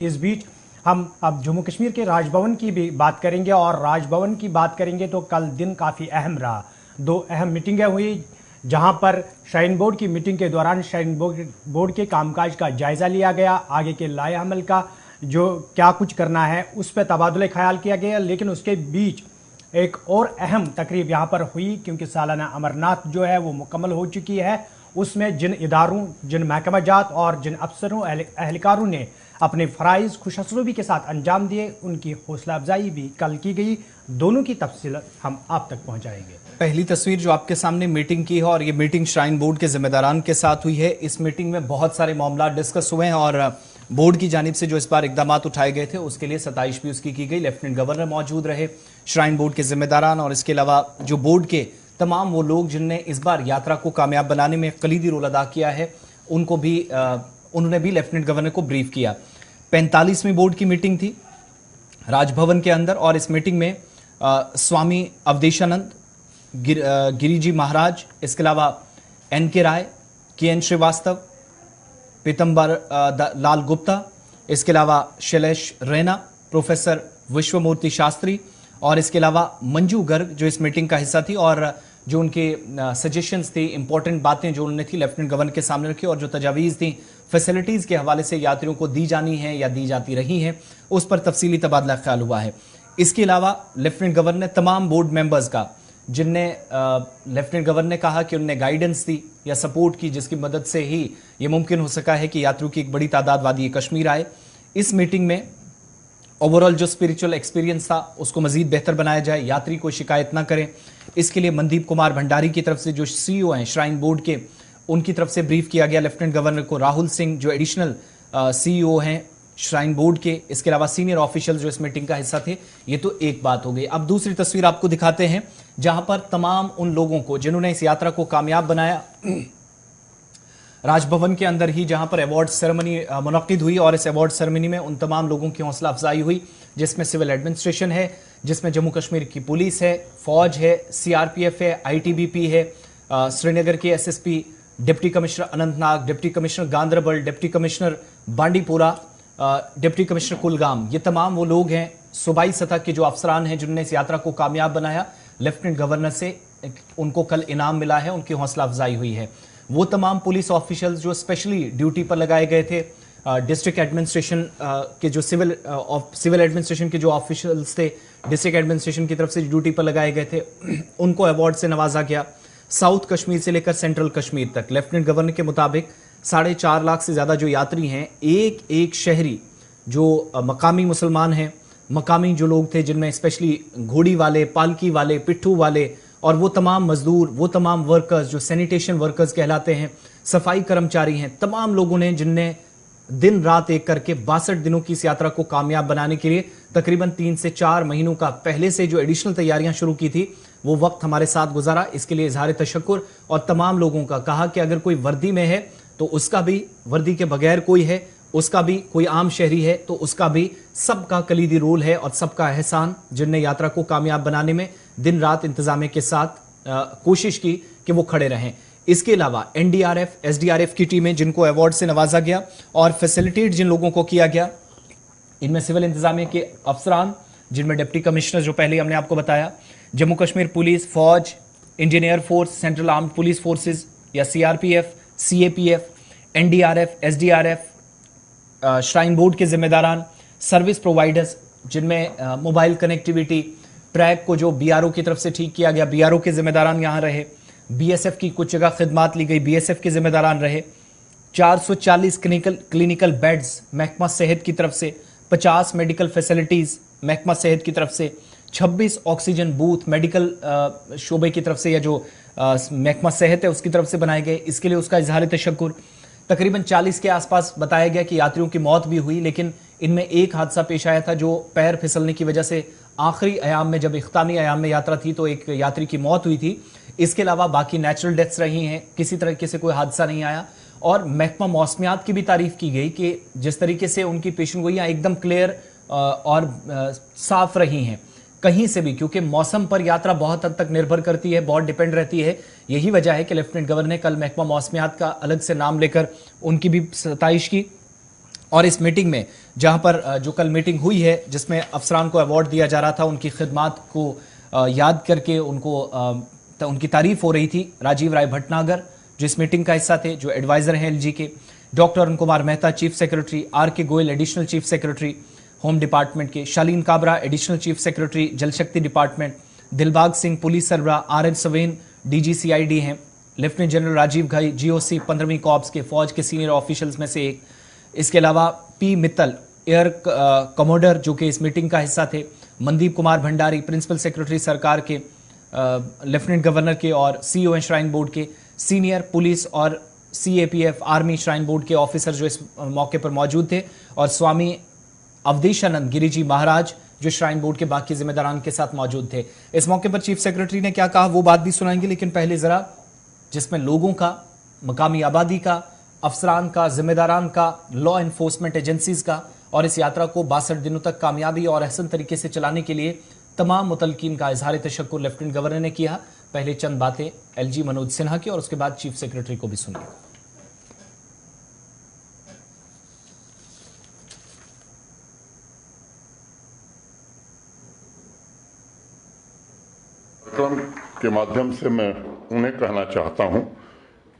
इस बीच हम अब जम्मू कश्मीर के राजभवन की भी बात करेंगे और राजभवन की बात करेंगे तो कल दिन काफ़ी अहम रहा। दो अहम मीटिंगें हुई जहां पर श्राइन बोर्ड की मीटिंग के दौरान श्राइन बोर्ड के कामकाज का जायज़ा लिया गया, आगे के लाए अमल का जो क्या कुछ करना है उस पर तबादुल ख्याल किया गया। लेकिन उसके बीच एक और अहम तकरीब यहाँ पर हुई क्योंकि सालाना अमरनाथ जो है वो मुकम्मल हो चुकी है। उसमें जिन इदारों, जिन महकमा जात और जिन अफसरों एहलकारों ने अपने फ़राइज़ खुशअस्लूबी के साथ अंजाम दिए, उनकी हौसला अफजाई भी कल की गई। दोनों की तफसील हम आप तक पहुँचाएंगे। पहली तस्वीर जो आपके सामने मीटिंग की है और ये मीटिंग श्राइन बोर्ड के जिम्मेदारान के साथ हुई है। इस मीटिंग में बहुत सारे मामला डिस्कस हुए हैं और बोर्ड की जानिब से जो इस बार इकदाम उठाए गए थे उसके लिए सताइश भी उसकी की गई। लेफ्टिनेंट गवर्नर मौजूद रहे, श्राइन बोर्ड के जिम्मेदारान और इसके अलावा जो बोर्ड के तमाम वो लोग जिनने इस बार यात्रा को कामयाब बनाने में कलीदी रोल अदा किया है, उनको भी उन्होंने भी लेफ्टिनेंट गवर्नर को ब्रीफ किया। 45वीं बोर्ड की मीटिंग थी राजभवन के अंदर और इस मीटिंग में स्वामी अवधेशानंद गिरिजी महाराज, इसके अलावा NK राय, KN श्रीवास्तव, पीतम्बर लाल गुप्ता, इसके अलावा शैलेश रैना, प्रोफेसर विश्वमूर्ति शास्त्री और इसके अलावा मंजू गर्ग जो इस मीटिंग का हिस्सा थी और जो उनके सजेशंस थी, इंपॉर्टेंट बातें जो उन्होंने थी लेफ्टिनेंट गवर्नर के सामने रखी और जो तजावीज़ थी फैसिलिटीज़ के हवाले से यात्रियों को दी जानी है या दी जाती रही हैं, उस पर तफसीली तबादला ख्याल हुआ है। इसके अलावा लेफ्टिनेंट गवर्नर ने तमाम बोर्ड मेंबर्स का, जिनने लेफ्टिनेंट गवर्नर ने कहा कि उन्होंने गाइडेंस दी या सपोर्ट की जिसकी मदद से ही ये मुमकिन हो सका है कि यात्रियों की एक बड़ी तादाद वादी कश्मीर आए। इस मीटिंग में ओवरऑल जो स्पिरिचुअल एक्सपीरियंस था उसको मजीद बेहतर बनाया जाए, यात्री को शिकायत ना करें। इसके लिए मनदीप कुमार भंडारी की तरफ से जो CEO हैं श्राइन बोर्ड के, उनकी तरफ से ब्रीफ किया गया लेफ्टिनेंट गवर्नर को। राहुल सिंह जो एडिशनल CEO हैं श्राइन बोर्ड के, इसके अलावा सीनियर ऑफिशियल जो इस मीटिंग का हिस्सा थे। ये तो एक बात हो गई। अब दूसरी तस्वीर आपको दिखाते हैं जहां पर तमाम उन लोगों को जिन्होंने इस यात्रा को कामयाब बनाया, राजभवन के अंदर ही जहां पर अवार्ड सेरेमनी मुनक्किद हुई और इस अवार्ड सेरेमनी में उन तमाम लोगों की हौसला अफजाई हुई जिसमें सिविल एडमिनिस्ट्रेशन है, जिसमें जम्मू कश्मीर की पुलिस है, फौज है, CRPF है, ITBP है, श्रीनगर के SSP, deputy commissioner Anantnag, deputy commissioner Ganderbal, deputy commissioner Bandipora, deputy commissioner Kulgam, ये तमाम वो लोग हैं सूबाई सतह के जो अफसरान हैं जिन्होंने इस यात्रा को कामयाब बनाया। लेफ्टिनेंट गवर्नर से उनको कल इनाम मिला है, उनकी हौसला अफजाई हुई है। वो तमाम पुलिस ऑफिशियल्स जो स्पेशली ड्यूटी पर लगाए गए थे, डिस्ट्रिक्ट एडमिनिस्ट्रेशन के जो सिविल एडमिनिस्ट्रेशन के जो ऑफिशियल्स थे, डिस्ट्रिक्ट एडमिनिस्ट्रेशन की तरफ से ड्यूटी पर लगाए गए थे, उनको अवार्ड से नवाजा गया। साउथ कश्मीर से लेकर सेंट्रल कश्मीर तक लेफ्टिनेंट गवर्नर के मुताबिक 4.5 लाख से ज़्यादा जो यात्री हैं, एक एक शहरी जो मकामी मुसलमान हैं, मकामी जो लोग थे जिनमें स्पेशली घोड़ी वाले, पालकी वाले, पिट्ठू वाले और वो तमाम मजदूर, वो तमाम वर्कर्स जो सैनिटेशन वर्कर्स कहलाते हैं, सफाई कर्मचारी हैं, तमाम लोगों ने जिनने दिन रात एक करके 62 दिनों की इस यात्रा को कामयाब बनाने के लिए तकरीबन 3 से 4 महीनों का पहले से जो एडिशनल तैयारियां शुरू की थी, वो वक्त हमारे साथ गुजारा। इसके लिए इजहार तशक्कुर और तमाम लोगों का कहा कि अगर कोई वर्दी में है तो उसका भी, वर्दी के बगैर कोई है उसका भी, कोई आम शहरी है तो उसका भी, सबका कलीदी रोल है और सबका एहसान जिनने यात्रा को कामयाब बनाने में दिन रात इंतजाम के साथ कोशिश की कि वो खड़े रहें। इसके अलावा NDRF, SDRF की टीमें जिनको अवार्ड से नवाजा गया और फैसिलिटेट जिन लोगों को किया गया, इनमें सिविल इंतजामिया के अफसरान जिनमें डिप्टी कमिश्नर जो पहले हमने आपको बताया, जम्मू कश्मीर पुलिस, फौज, Indian air force, central armed police forces या CRPF, CAPF, NDRF, SDRF, shrine board के जिम्मेदारान, सर्विस प्रोवाइडर्स जिनमें मोबाइल कनेक्टिविटी, ट्रैक को जो BRO की तरफ से ठीक किया गया, BRO के जिम्मेदारान यहाँ रहे, BSF की कुछ जगह खिदमात ली गई, BSF के जिम्मेदारान रहे, 440 क्लिनिकल बेड्स महकमा सेहत की तरफ से, 50 मेडिकल फैसिलिटीज़ महकमा सेहत की तरफ से, 26 ऑक्सीजन बूथ मेडिकल शोबे की तरफ से या जो महकमा सेहत है उसकी तरफ से बनाए गए। इसके लिए उसका इजहार तशक्कुर। तकरीबन 40 के आसपास बताया गया कि यात्रियों की मौत भी हुई, लेकिन इनमें एक हादसा पेश आया था जो पैर फिसलने की वजह से आखिरी अयाम में, जब इख्तामी अयाम में यात्रा थी तो एक यात्री की मौत हुई थी। इसके अलावा बाकी नेचुरल डेथ्स रही हैं, किसी तरीके से कोई हादसा नहीं आया। और महकमा मौसमियात की भी तारीफ की गई कि जिस तरीके से उनकी पेशन गोइयाँ एकदम क्लियर और साफ रही हैं कहीं से भी, क्योंकि मौसम पर यात्रा बहुत हद तक निर्भर करती है, बहुत डिपेंड रहती है। यही वजह है कि लेफ्टिनेंट गवर्नर ने कल महकमा मौसमियात का अलग से नाम लेकर उनकी भी सताइश की। और इस मीटिंग में जहां पर जो कल मीटिंग हुई है जिसमें अफसरान को अवार्ड दिया जा रहा था, उनकी खिदमात को याद करके उनकी तारीफ हो रही थी। राजीव राय भटनागर जो इस मीटिंग का हिस्सा थे, जो एडवाइजर हैं एलजी के, doctor Arun Kumar Mehta chief secretary, R K Goyal additional chief secretary home department के, Shaleen Kabra additional chief secretary Jal Shakti department, Dilbag Singh police सरबराह, आर एन सवेन DGCID हैं, lieutenant general Rajiv Ghai GOC 15वीं कॉर्प्स के फौज के सीनियर ऑफिशियल्स में से एक, इसके अलावा P मित्तल एयर कमोडर जो कि इस मीटिंग का हिस्सा थे, मनदीप कुमार भंडारी प्रिंसिपल सेक्रेटरी सरकार के, लेफ्टिनेंट गवर्नर के और CEO श्राइन बोर्ड के, सीनियर पुलिस और CAPF आर्मी श्राइन बोर्ड के ऑफिसर जो इस मौके पर मौजूद थे, और स्वामी अवधेशानंद गिरी जी महाराज जो श्राइन बोर्ड के बाकी जिम्मेदारान के साथ मौजूद थे। इस मौके पर चीफ सेक्रेटरी ने क्या कहा वो बात भी सुनाएंगे, लेकिन पहले जरा जिसमें लोगों का, मकामी आबादी का, अफसरान का, जिम्मेदारान का, लॉ एनफोर्समेंट एजेंसीज का और इस यात्रा को 62 दिनों तक कामयाबी और अहसन तरीके से चलाने के लिए तमाम मुतलकीन का इजहार तशक्कुर लेफ्टिनेंट गवर्नर ने किया। पहले चंद बातें LG मनोज सिन्हा की और उसके बाद चीफ सेक्रेटरी को भी सुनिए। कार्यक्रम के माध्यम से मैं उन्हें कहना चाहता हूं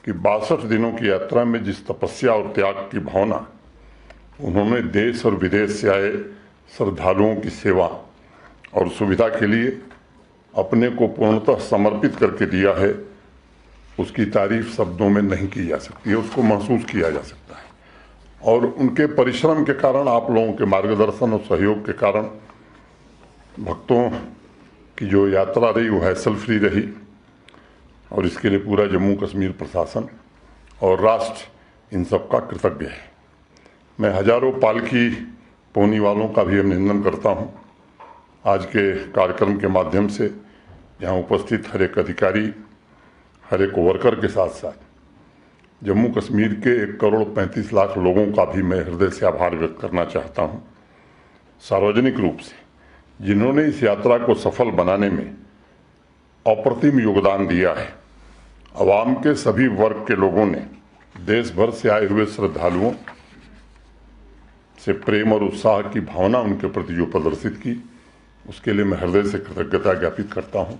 कि 62 दिनों की यात्रा में जिस तपस्या और त्याग की भावना उन्होंने देश और विदेश से आए श्रद्धालुओं की सेवा और सुविधा के लिए अपने को पूर्णतः समर्पित करके दिया है, उसकी तारीफ शब्दों में नहीं की जा सकती है, उसको महसूस किया जा सकता है। और उनके परिश्रम के कारण, आप लोगों के मार्गदर्शन और सहयोग के कारण भक्तों की जो यात्रा रही वो हैसल फ्री रही, और इसके लिए पूरा जम्मू कश्मीर प्रशासन और राष्ट्र इन सब का कृतज्ञ है। मैं हजारों पालकी पोनी वालों का भी अभिनंदन करता हूं। आज के कार्यक्रम के माध्यम से यहाँ उपस्थित हर एक अधिकारी, हर एक वर्कर के साथ साथ जम्मू कश्मीर के 1,35,00,000 लोगों का भी मैं हृदय से आभार व्यक्त करना चाहता हूँ, सार्वजनिक रूप से, जिन्होंने इस यात्रा को सफल बनाने में अप्रतिम योगदान दिया है। अवाम के सभी वर्ग के लोगों ने देश भर से आए हुए श्रद्धालुओं से प्रेम और उत्साह की भावना उनके प्रति जो प्रदर्शित की, उसके लिए मैं हृदय से कृतज्ञता ज्ञापित करता हूं।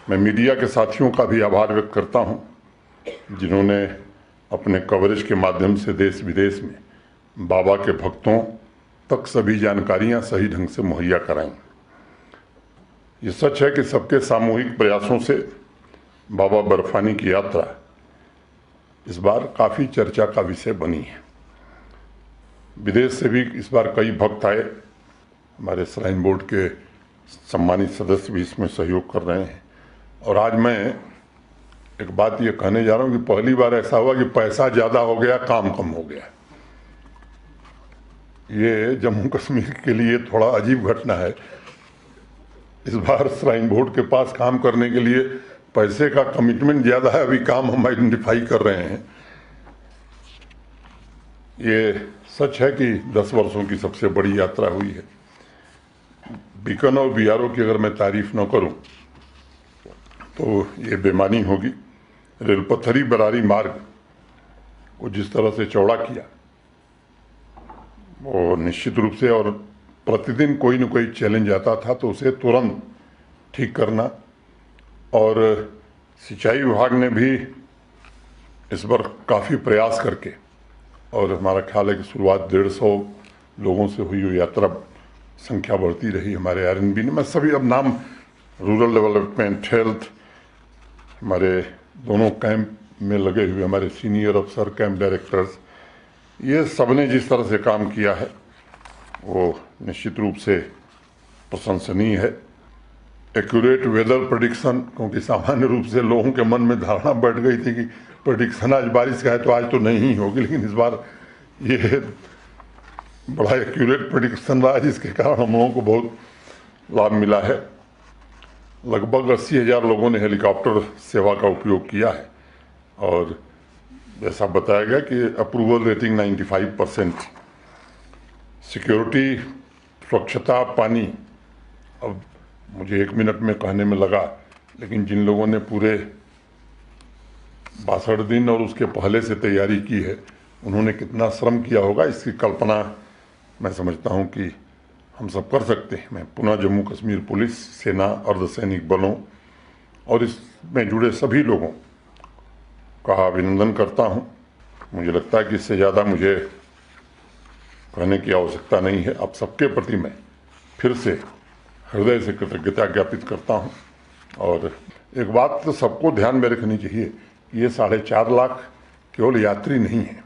मैं मीडिया के साथियों का भी आभार व्यक्त करता हूं, जिन्होंने अपने कवरेज के माध्यम से देश विदेश में बाबा के भक्तों तक सभी जानकारियां सही ढंग से मुहैया कराईं। ये सच है कि सबके सामूहिक प्रयासों से बाबा बर्फानी की यात्रा इस बार काफ़ी चर्चा का विषय बनी है। विदेश से भी इस बार कई भक्त आए, हमारे श्राइन बोर्ड के सम्मानित सदस्य भी इसमें सहयोग कर रहे हैं। और आज मैं एक बात ये कहने जा रहा हूँ कि पहली बार ऐसा हुआ कि पैसा ज़्यादा हो गया, काम कम हो गया। ये जम्मू कश्मीर के लिए थोड़ा अजीब घटना है। इस बार श्राइन बोर्ड के पास काम करने के लिए पैसे का कमिटमेंट ज़्यादा है, अभी काम हम आइडेंटिफाई कर रहे हैं। ये सच है कि 10 वर्षों की सबसे बड़ी यात्रा हुई है। बीकन और BRO की अगर मैं तारीफ न करूं तो ये बेमानी होगी। रेलपथरी बरारी मार्ग को जिस तरह से चौड़ा किया वो निश्चित रूप से, और प्रतिदिन कोई न कोई चैलेंज आता था तो उसे तुरंत ठीक करना, और सिंचाई विभाग ने भी इस बार काफ़ी प्रयास करके, और हमारा ख्याल है कि शुरुआत 150 लोगों से हुई हुई यात्रा संख्या बढ़ती रही। हमारे RNB ने, मैं सभी अब नाम, रूरल डेवलपमेंट, हेल्थ, हमारे दोनों कैंप में लगे हुए हमारे सीनियर अफसर, कैंप डायरेक्टर्स, ये सब ने जिस तरह से काम किया है वो निश्चित रूप से प्रशंसनीय है। एक्यूरेट वेदर प्रेडिक्शन, क्योंकि सामान्य रूप से लोगों के मन में धारणा बैठ गई थी कि प्रेडिक्शन आज बारिश का है तो आज तो नहीं होगी, लेकिन इस बार ये बड़ा एक्यूरेट प्रेडिक्शन रहा, जिसके कारण हम लोगों को बहुत लाभ मिला है। लगभग 80,000 लोगों ने हेलीकॉप्टर सेवा का उपयोग किया है, और जैसा बताया गया कि अप्रूवल रेटिंग 95%। सिक्योरिटी, स्वच्छता, पानी, अब मुझे 1 मिनट में कहने में लगा, लेकिन जिन लोगों ने पूरे 62 दिन और उसके पहले से तैयारी की है उन्होंने कितना श्रम किया होगा, इसकी कल्पना मैं समझता हूं कि हम सब कर सकते हैं। मैं पुनः जम्मू कश्मीर पुलिस, सेना, अर्धसैनिक बलों और इसमें जुड़े सभी लोगों का अभिनंदन करता हूं। मुझे लगता है कि इससे ज़्यादा मुझे कहने की आवश्यकता नहीं है। अब सबके प्रति मैं फिर से हृदय से कृतज्ञता ज्ञापित करता हूं। और एक बात तो सबको ध्यान में रखनी चाहिए कि ये 4.5 लाख केवल यात्री नहीं है।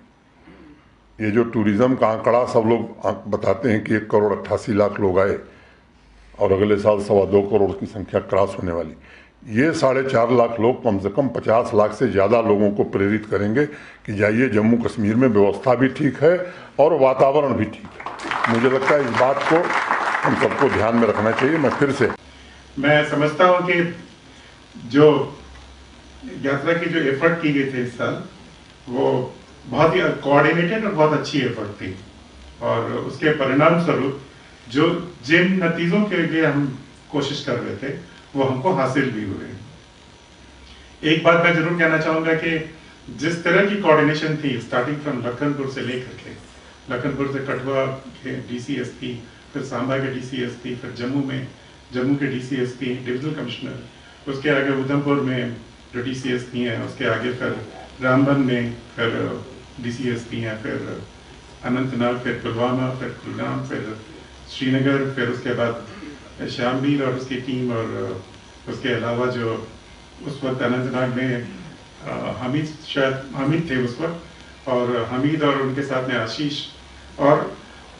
ये जो टूरिज्म का आंकड़ा सब लोग बताते हैं कि 1,88,00,000 लोग आए और अगले साल 2.25 करोड़ की संख्या क्रॉस होने वाली, ये 4.5 लाख लोग कम से कम 50 लाख से ज़्यादा लोगों को प्रेरित करेंगे कि जाइए, जम्मू कश्मीर में व्यवस्था भी ठीक है और वातावरण भी ठीक है। मुझे लगता है इस बात को हम सबको ध्यान में रखना चाहिए। मैं समझता हूँ कि जो यात्रा की जो एफर्ट की गई थी इस साल, वो बहुत ही कोऑर्डिनेटेड और बहुत अच्छी एफर्ट थी, और उसके परिणाम स्वरूप जो जिन नतीजों के लिए हम कोशिश कर रहे थे वो हमको हासिल भी हुए। एक बात मैं जरूर कहना चाहूंगा कि जिस तरह की कोऑर्डिनेशन थी, स्टार्टिंग फ्रॉम लखनपुर से लेकर के, लखनपुर से कठुआ के डीसीएसपी, फिर सांबा के डीसीएसपी, फिर जम्मू के डीसीएसपी, डिविजनल कमिश्नर, उसके आगे उधमपुर में जो डीसीएसपी हैं, उसके आगे फिर रामबन में फिर डीसीएसपी हैं, फिर अनंतनाग, फिर पुलवामा, फिर कुलगाम, फिर श्रीनगर, फिर उसके बाद शामबीर और उसकी टीम, और उसके अलावा जो उस वक्त अनंतनाग में हमीद थे उस वक्त, और हमीद और उनके साथ में आशीष, और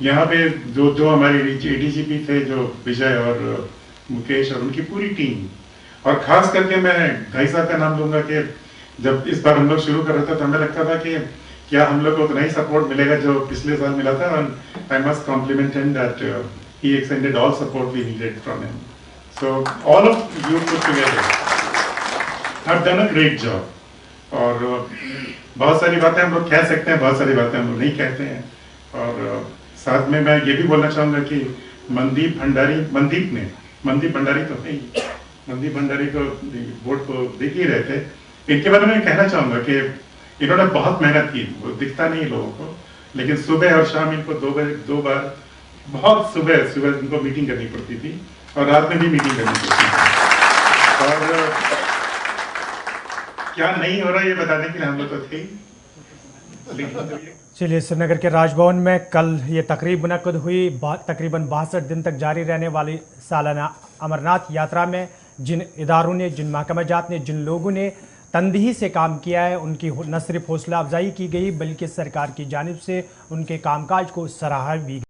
यहाँ पे जो हमारे एडीजीपी थे, जो विजय और मुकेश और उनकी पूरी टीम। और खास करके मैं भाई साहब का नाम लूंगा कि जब इस बार हम लोग शुरू कर रहे थे तो हमें लगता था कि क्या हम लोग को उतना ही सपोर्ट मिलेगा जो पिछले साल मिला था, और I must compliment him that he extended all support we needed from him. So all of you put together have done a great job. और बहुत सारी बातें हम लोग कह सकते हैं, बहुत सारी बातें हम लोग नहीं कहते हैं। और साथ में मैं ये भी बोलना चाहूंगा कि मनदीप भंडारी तो नहीं, मनदीप भंडारी तो वोट को देख ही रहे थे। इनके बारे में कहना चाहूंगा कि इन्होंने बहुत मेहनत की, वो दिखता नहीं लोगों को, लेकिन सुबह और शाम इनको दो बार बहुत सुबह इनको मीटिंग करनी पड़ती थी, और रात में भी मीटिंग करनी पड़ती थी। और क्या नहीं हो रहा ये बताने के लिए हम लोग तो थे। चलिए, श्रीनगर के राजभवन में कल ये तकरीब मुनक्कद हुई। तकरीबन 62 दिन तक जारी रहने वाली सालाना अमरनाथ यात्रा में जिन इदारों ने, जिन महकमा जात ने, जिन लोगों ने तनदेही से काम किया है, उनकी न सिर्फ हौसला अफजाई की गई बल्कि सरकार की जानिब से उनके कामकाज को सराहा भी।